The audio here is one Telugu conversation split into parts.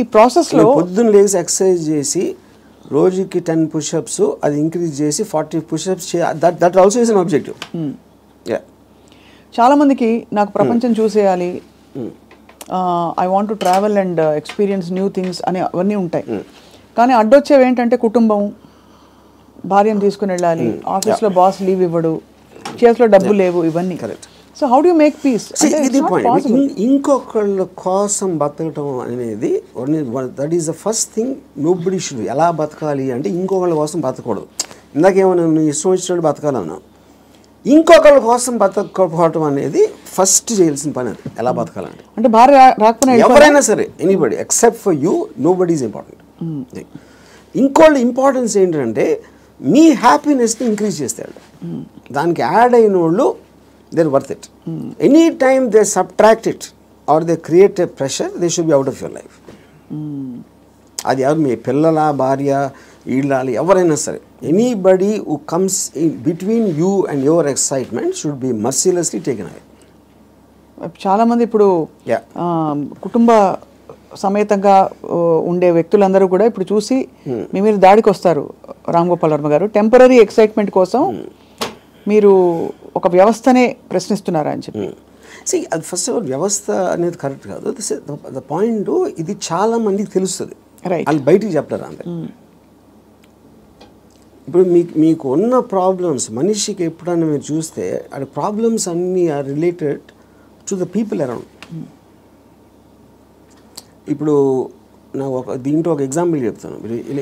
ఈ ప్రాసెస్లో పొద్దున్న లేచి ఎక్సర్సైజ్ చేసి రోజుకి 10 పుషప్స్ అది ఇంక్రీజ్ చేసి 40 pushups that also is an objective. చాలామందికి నాకు ప్రపంచం చూసేయాలి, I want to travel and experience new things అని అవన్నీ ఉంటాయి. కానీ అడ్డొచ్చేవి ఏంటంటే కుటుంబం, భార్యను తీసుకుని వెళ్ళాలి, ఆఫీస్లో బాస్ లీవ్ ఇవ్వడు, చేతిలో డబ్బు లేవు, ఇవన్నీ. So how do you make peace? ఇది పాయింట్. ఇంకొకళ్ళ కోసం బతకటం అనేది that is the first thing nobody should. ఎలా బతకాలి అంటే ఇంకొకళ్ళ కోసం బతకూడదు. ఇందాకేమన్నా నువ్వు ఇష్టం వచ్చినట్టు బతకాలన్నా, ఇంకొకళ్ళ కోసం బతకపోవటం అనేది ఫస్ట్ చేయాల్సిన పని. అది ఎలా బతకాలంటే అంటే భార్య రాకపోయినా ఎవరైనా సరే, anybody except for you, nobody is important. ఇంకోళ్ళ ఇంపార్టెన్స్ ఏంటంటే మీ హ్యాపీనెస్ని ఇంక్రీజ్ చేస్తాడు. దానికి యాడ్ అయిన వాళ్ళు they are worth it. Any time they subtract it or they create a pressure, they should be out of your life. అది ఎవరు, మీ పిల్లల, భార్య, ఈళ్ళాలి, ఎవరైనా సరే, anybody who comes in between you and your excitement should be mercilessly taken away. చాలామంది ఇప్పుడు కుటుంబ సమేతంగా ఉండే వ్యక్తులందరూ కూడా ఇప్పుడు చూసి మీ మీద దాడికి వస్తారు. రామ్ గోపాల్ వర్మ గారు, టెంపరీ ఎక్సైట్మెంట్ కోసం మీరు ఒక వ్యవస్థనే ప్రశ్నిస్తున్నారా అని చెప్పి. అది ఫస్ట్ ఆఫ్ ఆల్ వ్యవస్థ అనేది కరెక్ట్ కాదు. ద పాయింట్, ఇది చాలా మందికి తెలుస్తుంది, వాళ్ళు బయటికి చెప్తారు అంతే. ఇప్పుడు మీకు ఉన్న ప్రాబ్లమ్స్ మనిషికి ఎప్పుడన్నా మీరు చూస్తే ఆ ప్రాబ్లమ్స్ అన్నీ are related to the people around. ఇప్పుడు నాకు దీంట్లో ఒక ఎగ్జాంపుల్ చెప్తాను.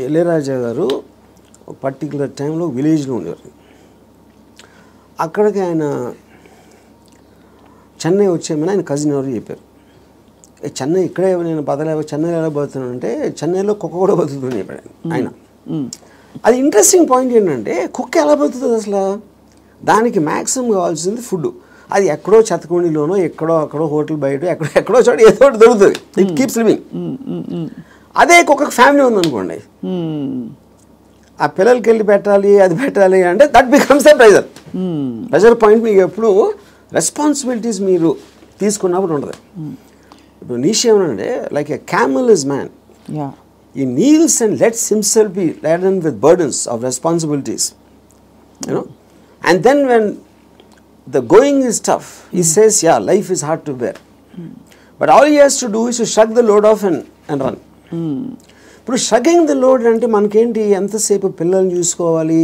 ఇళయరాజా గారు ఒక పర్టికులర్ టైంలో విలేజ్లో ఉండేవారు. అక్కడికి ఆయన చెన్నై వచ్చేమని ఆయన కజిన్ ఎవరు చెప్పారు. చెన్నై ఇక్కడే నేను బతలేవో, చెన్నైలో ఎలా బతుకుతున్నాను అంటే చెన్నైలో కుక్క కూడా బతుకుతుంది చెప్పాడు ఆయన. అది ఇంట్రెస్టింగ్ పాయింట్ ఏంటంటే కుక్క ఎలా బతుకుతుంది అసలు? దానికి మ్యాక్సిమం కావాల్సింది ఫుడ్. అది ఎక్కడో చెత్తకుండిలోనో, అక్కడో హోటల్ బయట ఎక్కడో చోట ఏదో ఒకటి దొరుకుతుంది. It keeps living. అదే కుక్కకు ఫ్యామిలీ ఉందనుకోండి, ఆ పిల్లలకి వెళ్ళి పెట్టాలి, అది పెట్టాలి అంటే that becomes the pressure point. మీకు ఎప్పుడు రెస్పాన్సిబిలిటీస్ మీరు తీసుకున్నప్పుడు ఉండదు. ఇప్పుడు నీషే ఏమనంటే like a camel is man. He kneels and lets himself be laden with burdens of responsibilities, you know. And then when the going is tough, he says, yeah, life is hard to bear. But all he has to do is to shrug the load off and run. ఇప్పుడు షగింగ్ ద లోడ్ అంటే మనకేంటి, ఎంతసేపు పిల్లల్ని చూసుకోవాలి,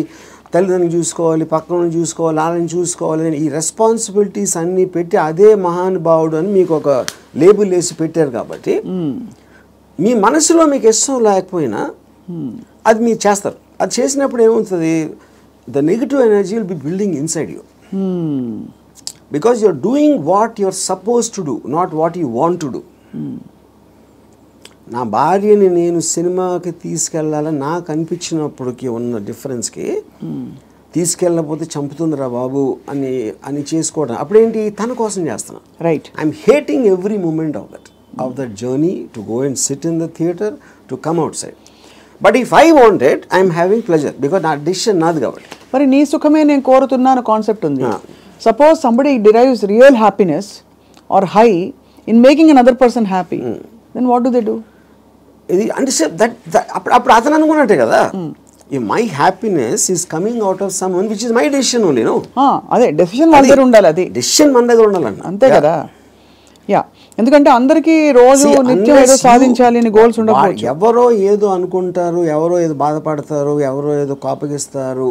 తల్లిదండ్రులు చూసుకోవాలి, పక్కన చూసుకోవాలి, వాళ్ళని చూసుకోవాలి అని ఈ రెస్పాన్సిబిలిటీస్ అన్నీ పెట్టి అదే మహానుభావుడు అని మీకు ఒక లేబుల్ వేసి పెట్టారు. కాబట్టి మీ మనసులో మీకు ఇష్టం లేకపోయినా అది మీరు చేస్తారు. అది చేసినప్పుడు ఏమవుతుంది, the negative energy will be building inside you, because you are doing what you are suppose to do, not what you want to do. నా భార్యని నేను సినిమాకి తీసుకెళ్ళాలని నాకు అనిపించినప్పటికీ ఉన్న డిఫరెన్స్కి తీసుకెళ్ళకపోతే చంపుతుందిరా బాబు అని చేసుకోవడం అప్పుడేంటి, తన కోసం చేస్తున్నా. Right. I'm hating every moment of that journey to go and sit in the theater, to come outside. But if I want it, I am having pleasure because నా decision నాది కాబట్టి. మరి నీ సుఖమే నేను కోరుతున్నాను కాన్సెప్ట్ ఉంది. Suppose somebody derives real happiness or high in making another person happy, then what do they do? ఇది అంటే అప్పుడు అతను అనుకున్నట్టే కదా, my happiness is coming out of someone which is my decision only. No, అదే డెసిషన్ మన దగ్గర ఉండాలి. అది డెసిషన్ మన దగ్గర ఉండాలండి, అంతే కదా. యా, ఎందుకంటే అందరికీ రోజు నిత్యం ఏదో సాధించాలి అని గోల్స్ ఉండకపోవచ్చు. ఎవరో ఏదో అనుకుంటారు, ఎవరో ఏదో బాధపడతారు, ఎవరో ఏదో కోపగిస్తారు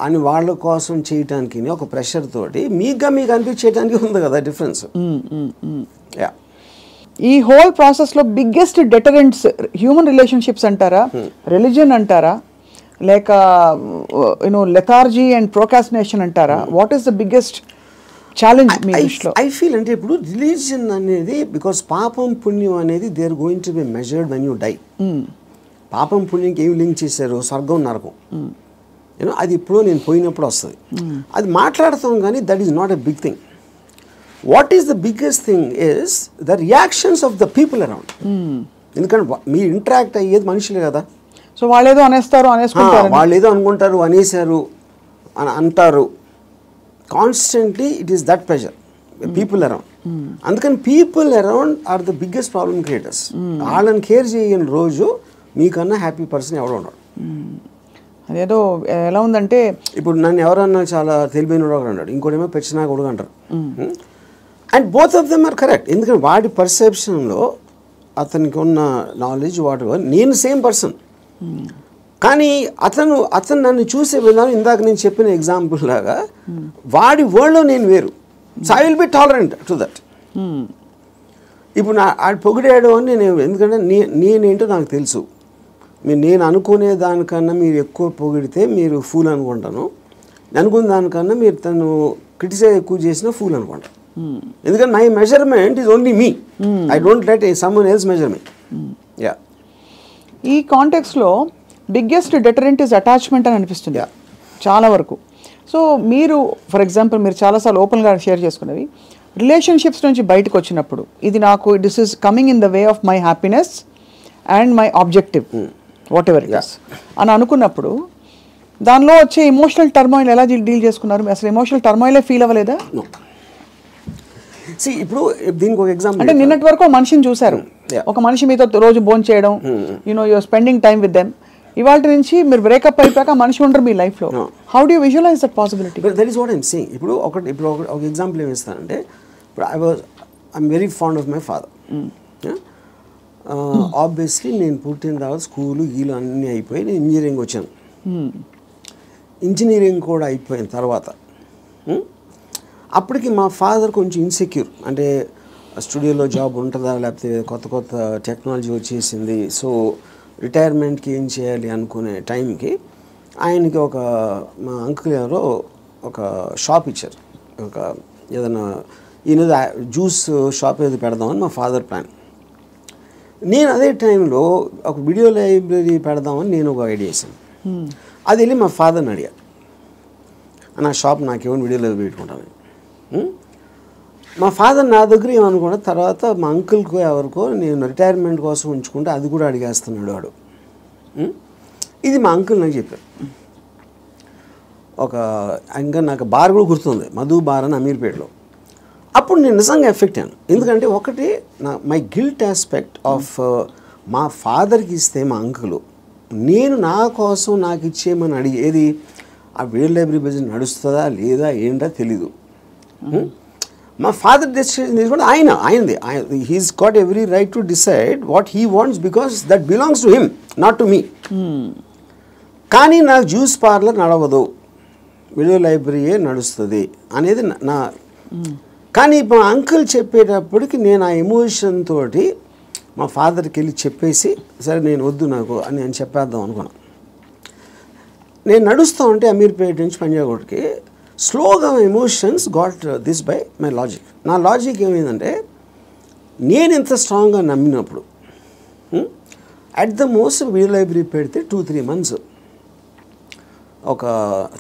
అని వాళ్ళ కోసం చేయటానికి ఒక ప్రెషర్ తోటి మీకు అనిపించేయడానికి ఉంది కదా డిఫరెన్స్. యా, ఈ హోల్ ప్రాసెస్లో బిగ్గెస్ట్ డెటరెంట్స్ హ్యూమన్ రిలేషన్షిప్స్ అంటారా, రిలీజియన్ అంటారా, లేక లెథార్జీ అండ్ ప్రోకాస్టినేషన్ అంటారా? What is the biggest challenge మీ దృష్టిలో? ఐ ఫీల్ అంటే ఇప్పుడు రిలీజియన్ అనేది, బికాస్ పాపం పుణ్యం అనేది they are going to be measured when you die. పాపం పుణ్యంకి ఏమి లింక్ చేశారు, స్వర్గం నరకం, అది ఇప్పుడు నేను పోయినప్పుడు వస్తుంది. అది మాట్లాడతాం కానీ that is not a big thing. What is the biggest thing is the reactions of the people around. ఎందుకంటే మీరు ఇంటరాక్ట్ అయ్యేది మనుషులే కదా. సో వాళ్ళేదో అనేసుకుంటారు, వాళ్ళు ఏదో అనుకుంటారు, అనేసారు అని అంటారు. Constantly it is that pressure people around. అందుకని people around are the biggest problem creators. వాళ్ళని కేర్ చేయని రోజు మీకన్నా హ్యాపీ పర్సన్ ఎవడో ఉన్నాడు. అదేదో ఎలా ఉందంటే ఇప్పుడు నన్ను ఎవరన్నా చాలా తెలివైన ఒకడు అన్నాడు, ఇంకోటేమో పెచ్చినా కొడుకు అంటారు. And both of them are correct. ఎందుకంటే వాడి పర్సెప్షన్లో అతనికి ఉన్న నాలెడ్జ్ వాటి నేను సేమ్ పర్సన్, కానీ అతను నన్ను చూసే విధానం ఇందాక నేను చెప్పిన ఎగ్జాంపుల్ లాగా వాడి వరల్డ్లో నేను వేరు. So I will be tolerant to that. ఇప్పుడు ఆడు పొగిడాడు అని నేను, ఎందుకంటే నేనేంటో నాకు తెలుసు. నేను అనుకునే దానికన్నా మీరు ఎక్కువ పొగిడితే మీరు ఫూల్ అనుకుంటాను, అనుకున్న దానికన్నా మీరు తను క్రిటిసైజ్ ఎక్కువ చేసినా ఫూల్ అనుకుంటాను. ఎందుకంటే my measurement is only me. I don't let someone else measure me. Yeah, ఈ కాంటెక్స్లో బిగ్గెస్ట్ డెటరెంట్ ఇస్ అటాచ్మెంట్ అని అనిపిస్తుంది చాలా వరకు. సో మీరు ఫర్ ఎగ్జాంపుల్ మీరు చాలాసార్లు ఓపెన్గా షేర్ చేసుకునేవి రిలేషన్షిప్స్ నుంచి బయటకు వచ్చినప్పుడు ఇది నాకు this is coming in the way of my happiness and my objective what ever it is అని అనుకున్నప్పుడు దానిలో వచ్చే ఎమోషనల్ టర్మాయిల్ ఎలా డీల్ చేసుకున్నారు? అసలు ఎమోషనల్ టర్మాయిలే ఫీల్ అవ్వలేదా? ఇప్పుడు దీనికి ఒక ఎగ్జాంపుల్ అంటే నిన్నటి వరకు మనిషిని చూశారు, ఒక మనిషి మీతో రోజు భోజనం చేయడం, you're spending time with them. ఇవాళ నుంచి మీరు బ్రేకప్ అయిపోయాక మనిషి ఉండరు మీ లైఫ్లో. How do you visualise that possibility? That is what I'm saying. ఇప్పుడు ఒక ఎగ్జాంపుల్ ఏమి ఇస్తానంటే, ఇప్పుడు I'm very fond of my father. Obviously నేను పుట్టిన తర్వాత స్కూలు గీలు అన్నీ అయిపోయి నేను ఇంజనీరింగ్ వచ్చాను. ఇంజనీరింగ్ కూడా అయిపోయిన తర్వాత అప్పటికి మా ఫాదర్ కొంచెం ఇన్సెక్యూర్, అంటే స్టూడియోలో జాబ్ ఉంటుందా, లేకపోతే కొత్త టెక్నాలజీ వచ్చేసింది, సో రిటైర్మెంట్కి ఏం చేయాలి అనుకునే టైంకి ఆయనకి మా అంకుల్ ఎవరో ఒక షాప్ ఇచ్చారు. ఏదైనా ఈయన జ్యూస్ షాప్ ఏదో పెడదామని మా ఫాదర్ ప్లాన్. నేను అదే టైంలో ఒక వీడియో లైబ్రరీ పెడదామని నేను ఒక ఐడియా చేశాను. అది వెళ్ళి మా ఫాదర్ని అడిగా, నా షాప్ నాకేమో వీడియో లైబ్రరీ పెట్టుకుంటాను. మా ఫాదర్ నా దగ్గర ఏమనుకున్నా, తర్వాత మా అంకుల్కో ఎవరికో నేను రిటైర్మెంట్ కోసం ఉంచుకుంటే అది కూడా అడిగేస్తున్నాడు వాడు. ఇది మా అంకుల్ నాకు చెప్పారు. ఇంకా నాకు బార్ కూడా గుర్తుంది, మధు బార్ అని అమీర్పేటలో. అప్పుడు నేను నిజంగా ఎఫెక్ట్ అయ్యాను. ఎందుకంటే ఒకటి మై గిల్ట్ ఆస్పెక్ట్ ఆఫ్ మా ఫాదర్కి ఇస్తే మా అంకులు నేను నా కోసం నాకు ఇచ్చేయమని అడిగేది ఆ వీడియో లైబ్రరీ బిజినెస్ నడుస్తుందా లేదా ఏంటో తెలీదు. మా ఫాదర్ డెసిషన్ తీసుకుంటే ఆయనది. He's got every right to decide what he wants because that belongs to him, not to me. కానీ నాకు జ్యూస్ పార్లర్ నడవదు, వీడియో లైబ్రరీయే నడుస్తుంది అనేది నా. కానీ మా అంకుల్ చెప్పేటప్పటికి నేను ఆ ఎమోషన్ తోటి మా ఫాదర్కి వెళ్ళి చెప్పేసి, సరే నేను వద్దు నాకు అని నేను చెప్పేద్దాం అనుకున్నాను. నేను నడుస్తూ ఉంటే అమీర్పేట నుంచి పంజాగుట్కి స్లోగా emotions got this by my logic. నా లాజిక్ ఏమైందంటే, నేను ఎంత స్ట్రాంగ్గా నమ్మినప్పుడు at the most video library పెడితే 2-3 months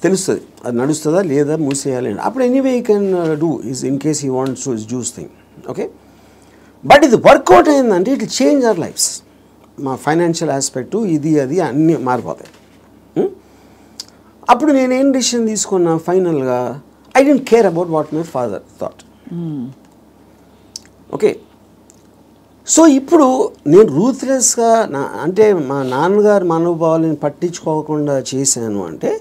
తెలుస్తుంది అది నడుస్తుందా లేదా మూసేయాలి. అప్పుడు anyway you can do is in case he wants to juice thing. Okay, but ఇది వర్కౌట్ అయిందంటే ఇట్ చేంజ్ అవర్ లైఫ్స్. మా ఫైనాన్షియల్ ఆస్పెక్టు ఇది అది అన్నీ మారిపోతాయి. అప్పుడు నేనేం డిసిషన్ తీసుకున్నా ఫైనల్గా, I don't care about what my father thought. Okay, so ఇప్పుడు నేను రూత్లెస్గా అంటే మా నాన్నగారు మనోభావాలను పట్టించుకోకుండా చేశాను అంటే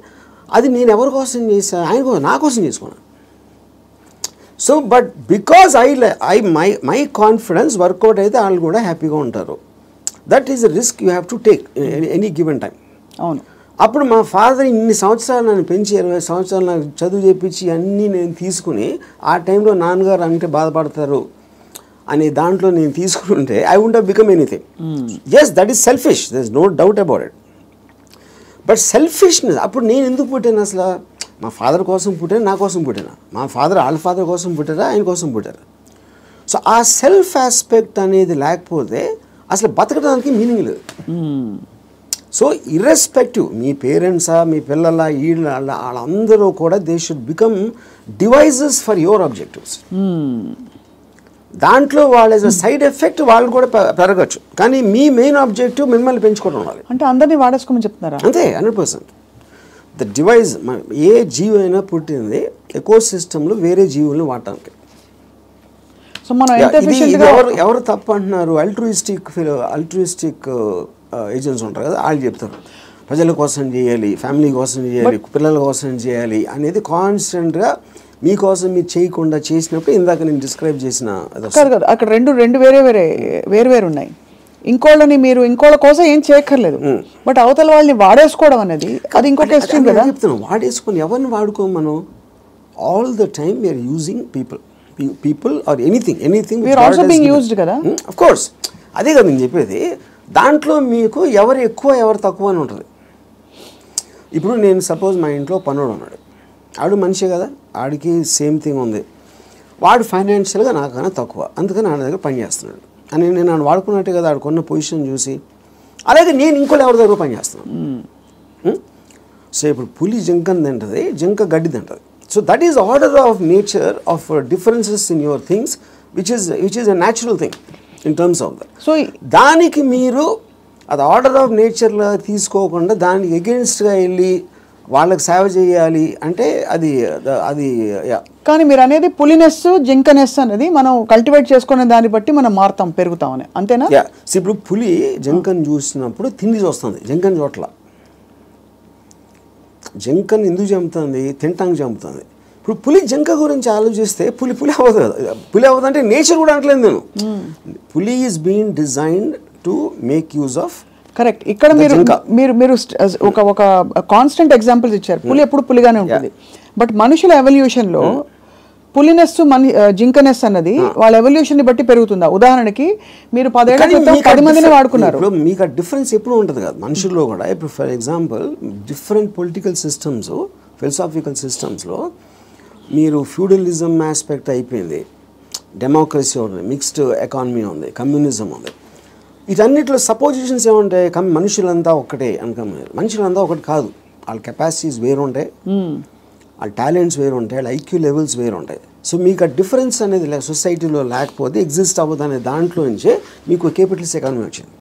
అది నేను ఎవరి కోసం చేశాను? ఆయన కోసం, నా కోసం చేసుకున్నాను. So but because my confidence work out అయితే వాళ్ళు కూడా హ్యాపీగా ఉంటారు. That is a risk you have to take any given time. అవును. అప్పుడు మా ఫాదర్ ఇన్ని సంవత్సరాలు నన్ను పెంచి 20 సంవత్సరాలు నాకు చదువు చెప్పించి అన్నీ నేను తీసుకుని ఆ టైంలో నాన్నగారు అంటే బాధపడతారు అనే దాంట్లో నేను తీసుకుంటే I won't have become anything. Yes, that is selfish, there is no doubt about it. But selfishness, అప్పుడు నేను ఎందుకు పుట్టాను అసలు? మా ఫాదర్ కోసం పుట్టాను, నా కోసం పుట్టాను. మా ఫాదర్ వాళ్ళ ఫాదర్ కోసం పుట్టారా, ఆయన కోసం పుట్టారు. సో ఆ సెల్ఫ్ ఆస్పెక్ట్ అనేది లేకపోతే అసలు బతకడానికి మీనింగ్ లేదు. సో ఇర్రెస్పెక్టివ్ మీ పేరెంట్సా, మీ పిల్లల, వాళ్ళందరూ కూడా they should become devices for your objectives. దాంట్లో వాళ్ళ సైడ్ ఎఫెక్ట్ వాళ్ళు కూడా పెరగచ్చు, కానీ మీ మెయిన్ ఆబ్జెక్టివ్ మిమ్మల్ని పెంచుకోవడం ఉండాలి. అంటే అందరినీ వాడేసుకోమని చెప్తున్నారా? అంతే, 100%. ద డివైజ్, ఏ జీవి అయినా పుట్టింది ఎకో సిస్టంలో వేరే జీవుల్ని వాడటానికి. సో మనం ఎంత ఎఫిషియెంట్గా ఎవరు తప్పు అంటున్నారు? అల్ట్రూయిస్టిక్ ఏజెంట్స్ ఉంటారు కదా, వాళ్ళు చెప్తారు ప్రజల కోసం చేయాలి, ఫ్యామిలీ కోసం చేయాలి, పిల్లల కోసం చేయాలి అనేది కాన్స్టెంట్గా మీకోసం మీరు చేయకుండా చేసినప్పుడు ఇందాక నేను డిస్క్రైబ్ చేసిన కాదు అక్కడ రెండు వేరు ఉన్నాయి. ఇంకోళ్ళ కోసం ఏం చేయక్కర్లేదు, బట్ అవతల వాళ్ళని వాడేసుకోవడం అనేది అది ఇంకొక ఎక్స్ట్రీమ్ కదా. చెప్తున్నాను, వాడేసుకొని ఎవరిని వాడుకోం మనం. All the time we're using people or anything we're also being used కదా. ఆఫ్ కోర్స్, అదే కదా నేను చెప్పేది. దాంట్లో మీకు ఎవరు ఎక్కువ ఎవరు తక్కువ అని ఉంటుంది. ఇప్పుడు నేను సపోజ్ మా ఇంట్లో పనుడు ఉన్నాడు, ఆడు మనిషి కదా, ఆడికి సేమ్ థింగ్ ఉంది, వాడు ఫైనాన్షియల్గా నాకన్నా తక్కువ, అందుకని ఆడ దగ్గర పని చేస్తున్నాడు అని నేను నన్ను వాడుకున్నట్టే కదా ఆడుకున్న పొజిషన్ చూసి. అలాగే నేను ఇంకోటి ఎవరి దగ్గర పని చేస్తున్నాను. సో ఇప్పుడు పులి జింకని తింటుంది, జింక గడ్డి తింటుంది. So that is order of nature of differences in your things which is a natural thing in terms of that. So దానికి మీరు అది ఆర్డర్ ఆఫ్ నేచర్లో తీసుకోకుండా దానికి ఎగెన్స్ట్గా వెళ్ళి వాళ్ళకి సేవ చేయాలి అంటే అది కానీ మీరు అనేది పులినెస్ జింకనెస్ అనేది మనం కల్టివేట్ చేసుకునే దాన్ని బట్టి మనం మారుతాం, పెరుగుతామని, అంతేనా? ఇప్పుడు పులి జింకను చూసినప్పుడు తిండి చూస్తుంది, జింకను చోట్ల. జింకను ఎందుకు చంపుతుంది? తింటానికి చంపుతుంది. ఇప్పుడు పులి జింక గురించి ఆలోచిస్తే పులి అవ్వదు కదా. పులి అవ్వదు అంటే నేచర్ కూడా అనట్లేదు నేను. పులి is being designed to make use of. Correct. ఇక్కడ మీరు ఒక కాన్స్టెంట్ ఎగ్జాంపుల్స్ ఇచ్చారు. పులి ఎప్పుడు పులిగానే ఉంటుంది, బట్ మనుషుల ఎవల్యూషన్లో పులినెస్ జింకనెస్ అన్నది వాళ్ళ ఎవల్యూషన్ ని బట్టి పెరుగుతుందా? ఉదాహరణకి మీరు 10 ఏళ్ల క్రితం 10 మందిని వాడుకున్నారు, మీకు ఆ డిఫరెన్స్ ఎప్పుడు ఉంటుంది కదా మనుషుల్లో కూడా. ఇప్పుడు for example different political systems, philosophical సిస్టమ్స్లో మీరు ఫ్యూడలిజం ఆస్పెక్ట్ అయిపోయింది, డెమోక్రసీ ఉంది, మిక్స్డ్ ఎకానమీ ఉంది, కమ్యూనిజం ఉంది. వీటన్నిటిలో సపోజిషన్స్ ఏముంటాయి? మనుషులంతా ఒక్కటే అనుకున్నారు. మనుషులంతా ఒకటి కాదు, వాళ్ళ కెపాసిటీస్ వేరుంటాయి, వాళ్ళ టాలెంట్స్ వేరుంటాయి, వాళ్ళ ఐక్యూ లెవెల్స్ వేరుంటాయి. సో మీకు ఆ డిఫరెన్స్ అనేది సొసైటీలో లేకపోతే ఎగ్జిస్ట్ అవ్వదు అనే దాంట్లో నుంచే మీకు క్యాపిటలిస్ట్ ఎకానమీ వచ్చింది.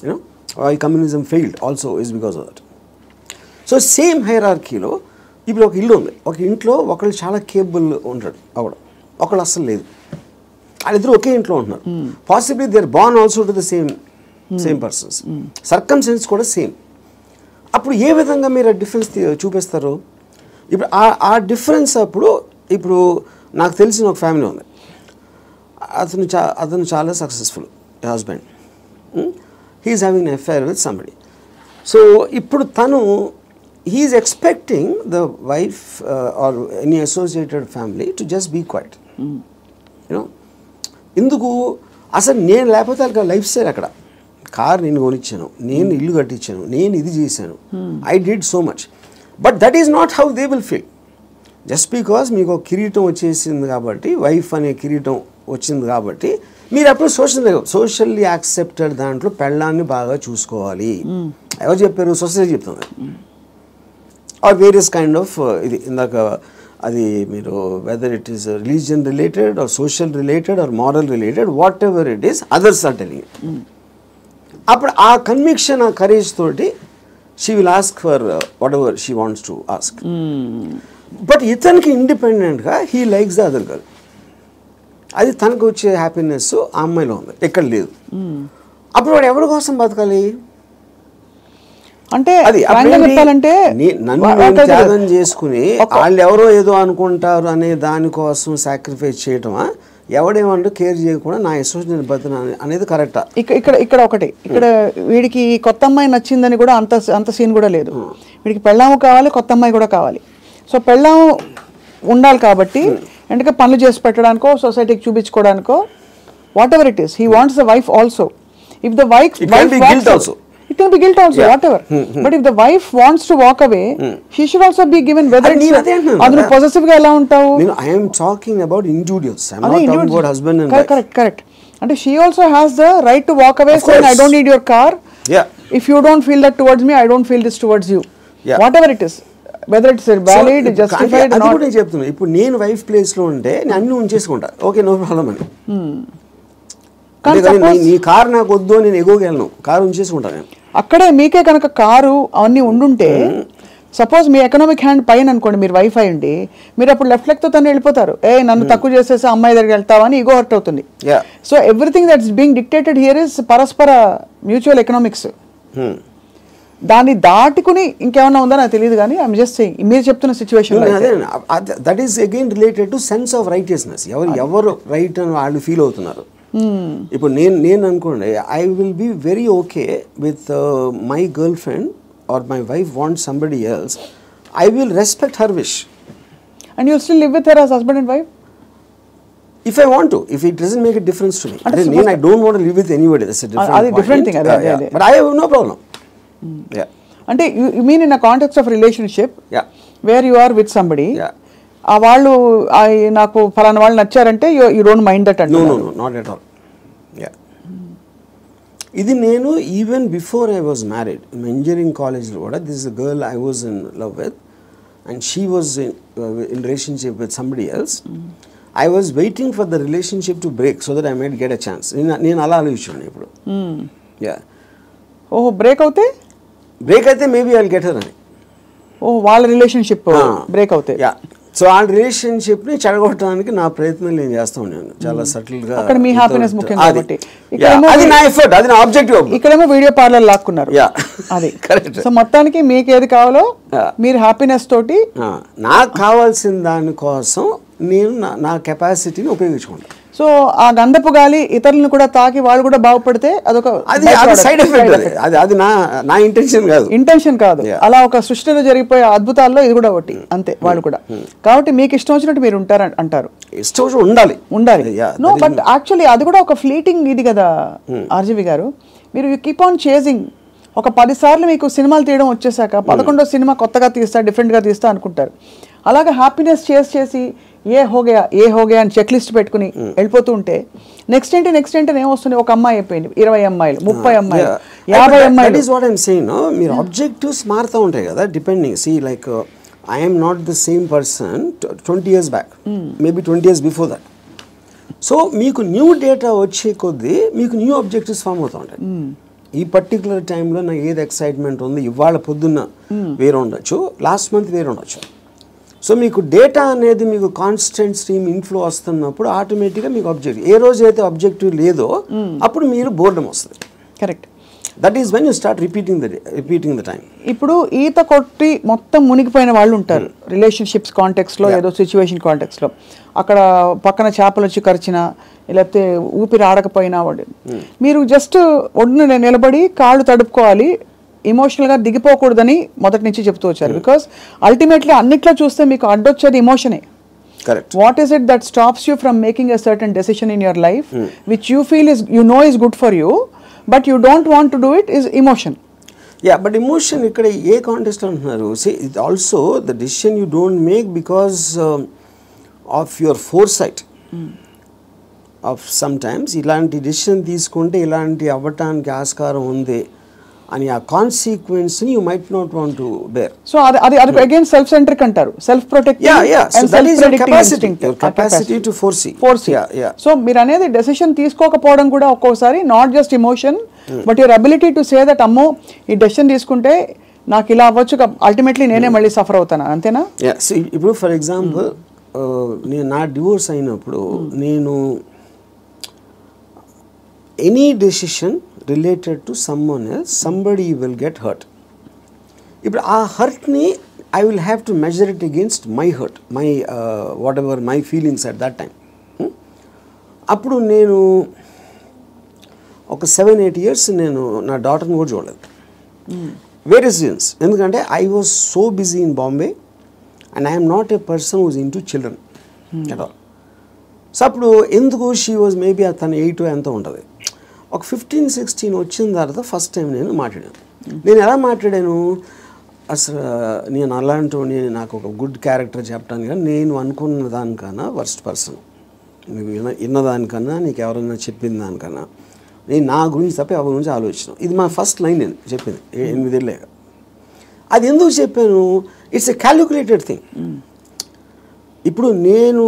యూనో ఈ communism failed also is because of that. So same హైరార్కీలో ఇప్పుడు ఒక ఇల్లు ఉంది, ఒక ఇంట్లో ఒకళ్ళు చాలా కేపబుల్ ఉంటాడు అవడం, ఒకళ్ళు అస్సలు లేదు. వాళ్ళిద్దరు ఒకే ఇంట్లో ఉంటున్నారు. Possibly they are born also to the same persons, circumstances కూడా సేమ్. అప్పుడు ఏ విధంగా మీరు ఆ డిఫరెన్స్ చూపిస్తారు? ఇప్పుడు ఆ డిఫరెన్స్ అప్పుడు ఇప్పుడు నాకు తెలిసిన ఒక ఫ్యామిలీ ఉంది, అతను చాలా successful husband, he's having an affair with somebody. So ఇప్పుడు తను he's expecting the wife or any associated family to just be quiet. You know ఎందుకు? అసలు నేను లేకపోతే వాళ్ళకి లైఫ్ స్టైల్ అక్కడ, కార్ నేను కొనిచ్చాను, నేను ఇల్లు కట్టించాను, నేను ఇది చేశాను, I did so much, but that is not how they will feel. Just because మీకు ఒక కిరీటం వచ్చేసింది కాబట్టి, వైఫ్ అనే కిరీటం వచ్చింది కాబట్టి మీరు అప్పుడు సోషల్లీ యాక్సెప్టెడ్ దాంట్లో పెళ్ళాన్ని బాగా చూసుకోవాలి. ఎవరు చెప్పారు? సొసైటీ చెప్తుంది. ఆర్ వేరియస్ కైండ్ ఆఫ్ ఇది ఇందాక అది మీరు whether it is religion related or social related or moral related, whatever it is, others are telling. అప్పుడు ఆ కన్విక్షన్, ఆ కరేజ్ తోటి she will ask for whatever she wants to ask. But ఇతనికి ఇండిపెండెంట్గా he likes the other girl. అది తనకు వచ్చే హ్యాపీనెస్ ఆ అమ్మాయిలో ఉంది, ఎక్కడ లేదు. అప్పుడు వాడు ఎవరి కోసం బతకాలి? అంటే నన్ను త్యాగం చేసుకుని వాళ్ళు ఎవరో ఏదో అనుకుంటారు అనే దానికోసం సాక్రిఫైస్ చేయటమా? ఎవడేమంటూ కేర్ చేయకుండా నా అసోసియేషన్ బతున అనేది కరెక్టా? ఇక్కడ ఒకటి, ఇక్కడ వీడికి కొత్త అమ్మాయి నచ్చిందని కూడా అంత సీన్ కూడా లేదు. వీడికి పెళ్ళాము కావాలి, కొత్త అమ్మాయి కూడా కావాలి. సో పెళ్ళాము ఉండాలి కాబట్టి ఎందుకంటే పనులు చేసి పెట్టడానికో సొసైటీకి చూపించుకోవడానికో whatever it is, he wants the wife also. If the wife it can be guilt also, whatever. But if the wife wants to walk away, she should also be given whether adu possessive ga ela untavu. I am talking about individuals, I am not talking about husband and wife. Correct. And she also has the right to walk away saying I don't need your car. If you don't feel that towards me, I don't feel this towards you. Whatever it is, whether it's valid, justified or not. adu నేను చెప్తున్నా. ఇప్పుడు నేను వైఫ్ ప్లేస్ లో ఉంటే నేను అన్ని ఉంచేసుకుంటా, ఓకే నో ప్రాబ్లం అని. నీ కారు నాకు వద్దు, నేను ఎగోగలను, కారు ఉంచేసుకుంటాను నేను. అక్కడే మీకే కనుక కారు అవన్నీ ఉండుంటే సపోజ్ మీ ఎకనామిక్ హ్యాండ్ పైన అనుకోండి, మీరు వైఫ్ అయ్యండి, మీరు అప్పుడు లెఫ్ట్ లెగ్ తో తను వెళ్ళిపోతారు. నన్ను తక్కువ చేసేసి అమ్మాయి దగ్గరికి వెళ్తావా అని ఈగో హర్ట్ అవుతుంది. So everything that's being dictated here is పరస్పర మ్యూచువల్ ఎకనామిక్స్. దాన్ని దాటుకుని ఇంకేమన్నా ఉందో నాకు తెలియదు, కానీ ఐఎమ్ జస్ట్ సేయింగ్ మీరు చెప్తున్న situation that is again related to sense of righteousness. ఎవరు రైట్ అని వాళ్ళు ఫీల్ అవుతున్నారు. ఇప్పుడు నేను అనుకోండి, I will be very okay with my girl friend or my wife wants somebody else, I will respect her wish. And you'll still live with her as husband and wife? If I want to, if it doesn't make a difference to me. Then I don't want to live with anybody. That's a different thing. But I have no problem. Yeah. Ante you mean in a context of relationship? Yeah. Where you are with somebody? Yeah. వాళ్ళు నాకు ఫలానా వాళ్ళు నచ్చారంటే you don't mind that అంటున్నారు. No, not at all. Yeah. ఇది నేను even before I was married, engineering కాలేజ్లో కూడా this is a girl I was in love with and she was in relationship with somebody else. I was waiting for the relationship to break so that I might get a chance. నేను అలా ఆలోచించాను ఇప్పుడు. యా, ఓహో బ్రేక్ అయితే maybe I will get her అని. ఓహో వాళ్ళ రిలేషన్షిప్ బ్రేక్ అవుతాయి. యా, సో ఆ రిలేషన్షిప్ని చెడగొట్టడానికి నా ప్రయత్నం నేను చేస్తూ ఉన్నాను చాలా సటిల్గా. అక్కడ మీ హ్యాపీనెస్ ముఖ్యం కాబట్టి అది నా ఎఫర్ట్, అది నా ఆబ్జెక్టివ్. ఇక్కడేమో వీడియో పార్లర్ లాక్కున్నారు. అది సో మొత్తానికి మీకు ఏది కావాలో మీరు హ్యాపీనెస్ తోటి నాకు కావాల్సిన దానికోసం నేను నా కెపాసిటీని ఉపయోగించుకుంటాను. సో ఆ గంధపు గాలి ఇతరులను కూడా తాకి వాళ్ళు కూడా బాగుపడితే అదొక సైడ్ ఎఫెక్ట్. అది నా ఇంటెన్షన్ కాదు. అలా ఒక సృష్టిలో జరిగిపోయే అద్భుతాల్లో ఇది కూడా ఒకటి అంతే. వాళ్ళు కూడా కాబట్టి మీకు ఇష్టం వచ్చినట్టు మీరు ఉంటారు అంటారు. ఇష్టం ఉండాలి. నో బట్ యాక్చువల్లీ అది కూడా ఒక ఫ్లీటింగ్ ఇది కదా ఆర్జీవి గారు. మీరు యూ కీప్ ఆన్ చేజింగ్. ఒక 10 సార్లు మీకు సినిమాలు తీయడం వచ్చేసాక 11వ సినిమా కొత్తగా తీస్తా, డిఫరెంట్గా తీస్తా అనుకుంటారు. అలాగే హ్యాపీనెస్ చేసి ఏ హోగయా అని చెక్ లిస్ట్ పెట్టుకుని వెళ్ళిపోతూ ఉంటే నెక్స్ట్ ఏంటి ఏమొస్తుంది? ఒక అమ్మాయి అయిపోయింది, 20 అమ్మాయిలు, 30 అమ్మాయిలు, 50 అమ్మాయిలు. మీరు ఆబ్జెక్టివ్స్ మారుతూ ఉంటాయి కదా depending. See like I am not the same person 20 years back, maybe 20 years before that. So మీకు న్యూ డేటా వచ్చే కొద్దీ మీకు న్యూ ఆబ్జెక్టివ్స్ ఫామ్ అవుతూ ఉంటాయి. ఈ పర్టికులర్ టైంలో నాకు ఏది ఎక్సైట్మెంట్ ఉంది, ఇవాళ పొద్దున్న వేరే ఉండొచ్చు, లాస్ట్ మంత్ వేరే ఉండొచ్చు. సో మీకు డేటా అనేది మీకు కాన్స్టెంట్ స్ట్రీమ్ ఇన్ఫ్లో వస్తున్నప్పుడు ఆటోమేటిక్గా మీకు ఆబ్జెక్టివ్, ఏ రోజు అయితే ఆబ్జెక్టివ్ లేదో అప్పుడు మీరు బోర్డమ్ వస్తుంది. Correct. That is when you start repeating the time. ఇప్పుడు ఈత కొట్టి మొత్తం మునిగిపోయిన వాళ్ళు ఉంటారు రిలేషన్షిప్స్ కాంటెక్స్లో, ఏదో సిచ్యువేషన్ కాంటెక్స్లో. అక్కడ పక్కన చేపలు వచ్చి కరిచినా లేకపోతే ఊపిరి ఆడకపోయినా వాడు మీరు జస్ట్ ఒడ్డున నిలబడి కాళ్ళు తడుపుకోవాలి, ఎమోషనల్గా దిగిపోకూడదని మొదటి నుంచి చెప్తూ వచ్చారు. బికాస్ అల్టిమేట్లీ అన్నిట్లో చూస్తే మీకు అడ్డొచ్చేది ఎమోషనే. What is it that stops you from making a certain decision in your life which you feel is you know is good for you but you don't want to do it is emotion. Yeah, but emotion ఇక్కడ ఏ కాంటెస్ట్ అంటున్నారు? See it also the decision you don't make because of your foresight of sometimes ఇలాంటి డెసిషన్ తీసుకుంటే ఇలాంటి అవ్వటానికి ఆస్కారం ఉంది అని ఆ కాన్సిక్వెన్స్ని you might not want to bear. So అది అగైన్ సెల్ఫ్ సెంట్రిక్ అంటారు, self protective capacity to foresee. So మీరు అనేది డెసిషన్ తీసుకోకపోవడం కూడా ఒక్కోసారి not just emotion but your ability to say that అమ్మో ఈ డెసిషన్ తీసుకుంటే నాకు ఇలా అవ్వచ్చు, అల్టిమేట్లీ నేనే మళ్ళీ సఫర్ అవుతాను, అంతేనా? ఇప్పుడు ఫర్ ఎగ్జాంపుల్ నేను నా డివోర్స్ అయినప్పుడు నేను any decision related to someone else, somebody will get hurt. ఇప్పుడు ఆ హర్ట్ని I will have to measure it against my hurt, my whatever my feelings at that time. అప్పుడు నేను ఒక 7-8 years నేను నా డాటర్ని కూడా చూడలేదు. Various reasons. ఎందుకంటే I was so busy in Bombay and I am not a person who is into children at all. So అప్పుడు ఎందుకు షీ వాజ్ మేబీ తను 8 ఎంతో ఉంటుంది. ఒక 15-16 వచ్చిన తర్వాత ఫస్ట్ టైం నేను మాట్లాడాను. నేను ఎలా మాట్లాడాను, అసలు నేను అలాంటి నాకు ఒక గుడ్ క్యారెక్టర్ చెప్పడానికి కానీ నేను అనుకున్న దానికన్నా వర్స్ట్ పర్సన్, నువ్వు విన్నదానికన్నా నీకు ఎవరైనా చెప్పిన దానికన్నా నేను నా గురించి తప్ప ఎవరి గురించి ఆలోచించాను. ఇది మా ఫస్ట్ లైన్ నేను చెప్పింది 8 ఏళ్ళే. అది ఎందుకు చెప్పాను, ఇట్స్ ఎ క్యాలిక్యులేటెడ్ థింగ్. ఇప్పుడు నేను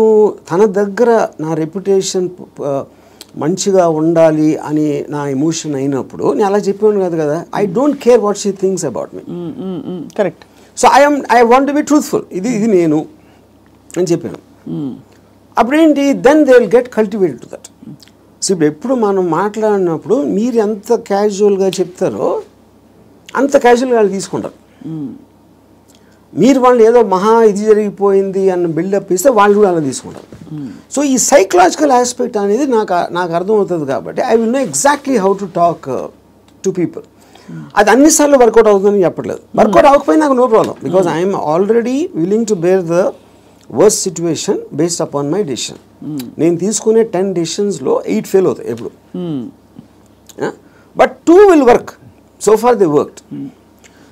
తన దగ్గర నా రెప్యుటేషన్ మంచిగా ఉండాలి అని నా ఎమోషన్ అయినప్పుడు నేను అలా చెప్పాను కాదు కదా. I don't care what she thinks about me. Correct. So I want be truthful, ఇది నేను అని చెప్పాను. అప్పుడేంటి, then they will get cultivated to that. So ఇప్పుడు ఎప్పుడు మనం మాట్లాడినప్పుడు మీరు ఎంత క్యాజువల్గా చెప్తారో అంత క్యాజువల్గా వాళ్ళు తీసుకుంటారు. మీరు వాళ్ళు ఏదో మహా ఇది జరిగిపోయింది అన్న బిల్డప్ ఇస్తే వాళ్ళు కూడా అలా తీసుకుంటారు. సో ఈ సైకలాజికల్ ఆస్పెక్ట్ అనేది నాకు అర్థమవుతుంది కాబట్టి I will know exactly how to talk to people. అది అన్నిసార్లు వర్కౌట్ అవుతుందని చెప్పట్లేదు. వర్కౌట్ అవ్వకపోయినా నాకు no problem, because I'm already willing to bear the worst situation based upon my decision. నేను తీసుకునే 10 డెసిషన్స్లో 8 ఫెయిల్ అవుతాయి ఎప్పుడు. But 2 will work. So far they worked.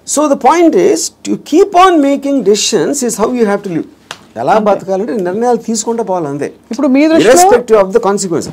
So the point is to keep on making decisions is how you have to live. ఎలా బతకాలంటే నిర్ణయాలు తీసుకుంటూ పోవాలి అంతే, ఇప్పుడు మీ దృష్టిలో ఇర్రెస్పెక్టివ్ ఆఫ్ ద కాన్సిక్వెన్సెస్.